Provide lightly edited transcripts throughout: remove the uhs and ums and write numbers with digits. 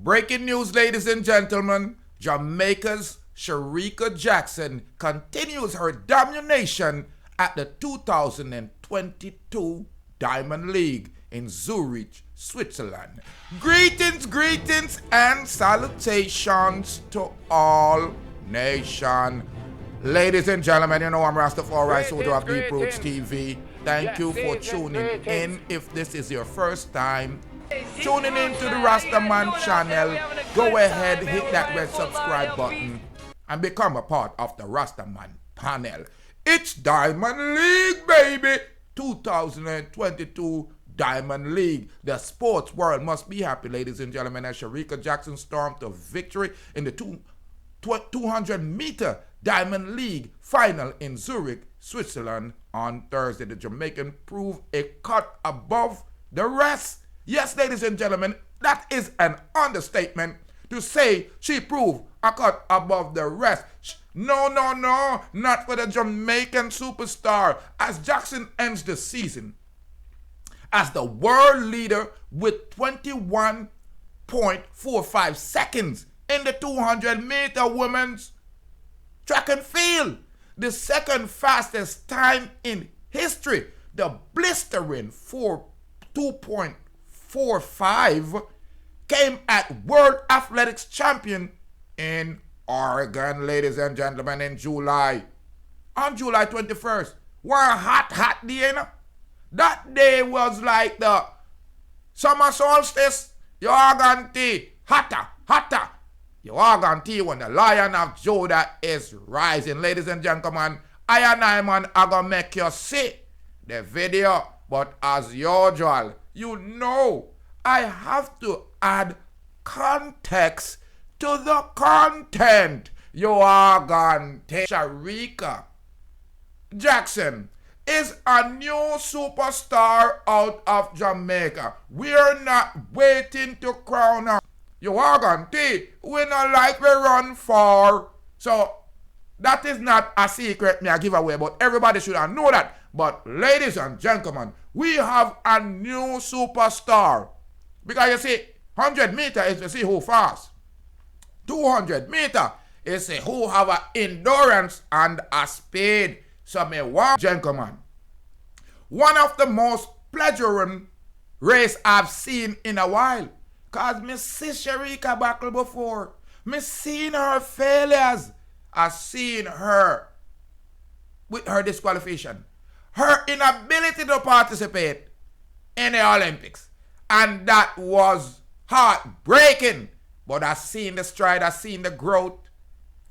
Breaking news, ladies and gentlemen. Jamaica's Shericka Jackson continues her domination at the 2022 Diamond League in Zurich, Switzerland. Greetings, and salutations to all nation. Ladies and gentlemen, you know I'm Rastafari Soldier of Deep Roots TV. Thank you for tuning in. If this is your first time tuning in to the Rastaman channel, go ahead, hit that red subscribe button and become a part of the Rastaman panel. It's Diamond League, baby! 2022 Diamond League. The sports world must be happy, ladies and gentlemen, as Shericka Jackson stormed to victory in the 200-meter Diamond League final in Zurich, Switzerland on Thursday. The Jamaican proved a cut above the rest. Yes, ladies and gentlemen, that is an understatement to say she proved a cut above the rest. No, not for the Jamaican superstar, as Jackson ends the season as the world leader with 21.45 seconds in the 200-meter women's track and field. The second fastest time in history. The blistering 2.45 came at World Athletics Champion in Oregon, ladies and gentlemen, in July. On July 21st. One hot day, you know? That day was like the summer solstice. You guarantee hotter. You guarantee when the Lion of Judah is rising. Ladies and gentlemen, I and I, man, are going to make you see the video. But as usual, you know, I have to add context to the content. You are going to Shericka Jackson is a new superstar out of Jamaica. We're not waiting to crown her. You are going to we not like we run for. So that is not a secret me I give away, but everybody should know that. But ladies and gentlemen, we have a new superstar. Because you see, 100 meter is to see who fast. 200 meter is to see who have a endurance and a speed. So me want, gentlemen, one of the most pleasuring race I've seen in a while. Cause me see Shericka battle before. Me seen her failures. I've seen her with her disqualification. Her inability to participate in the Olympics. And that was heartbreaking. But I've seen the stride, I've seen the growth.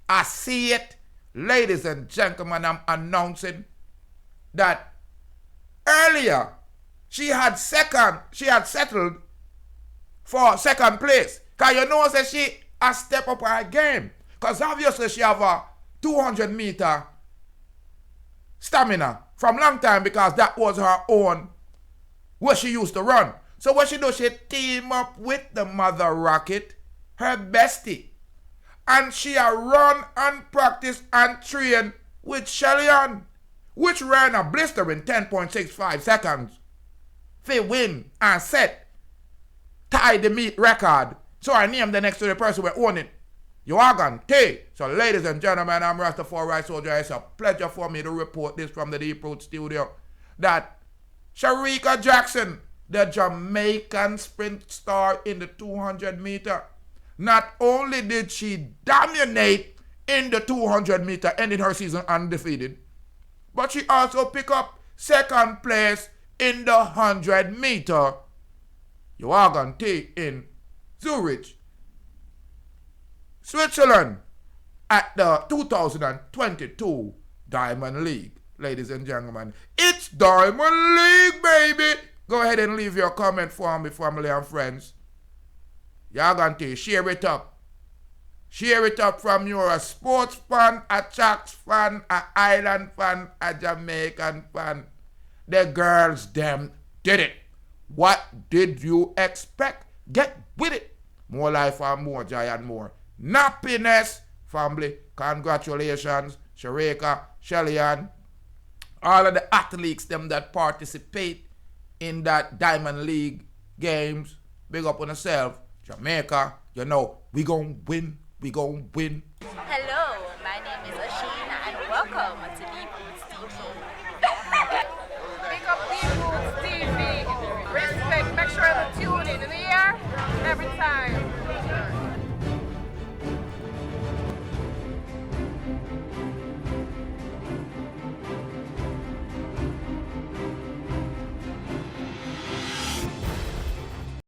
I see it. Ladies and gentlemen, I'm announcing that earlier she had settled for second place. Because you know that she has stepped up her game. Because obviously she have a 200 meter stamina from long time, because that was her own what she used to run. So what she do, she team up with the mother rocket, her bestie. And she a run and practice and train with Shelly-Ann, which ran a blistering 10.65 seconds. They win and set, tie the meet record. So I named the next to the person who own it. You are going to. So ladies and gentlemen, I'm Rastafari Soldier. It's a pleasure for me to report this from the Deep Roots studio, that Shericka Jackson, the Jamaican sprint star in the 200 meter, not only did she dominate in the 200 meter, ending her season undefeated, but she also picked up second place in the 100 meter. You are going to take in Zurich, Switzerland, at the 2022 Diamond League. Ladies and gentlemen, it's Diamond League, baby! Go ahead and leave your comment for me, family and friends. You're going to share it up. Share it up from you're a sports fan, a Sharks fan, a Island fan, a Jamaican fan. The girls, them, did it. What did you expect? Get with it. More life and more joy and more happiness, family. Congratulations, Shericka, Shelly-Ann, all of the athletes, them that participate in that Diamond League games. Big up on yourself. Jamaica, you know, we gon' win, we gon' win.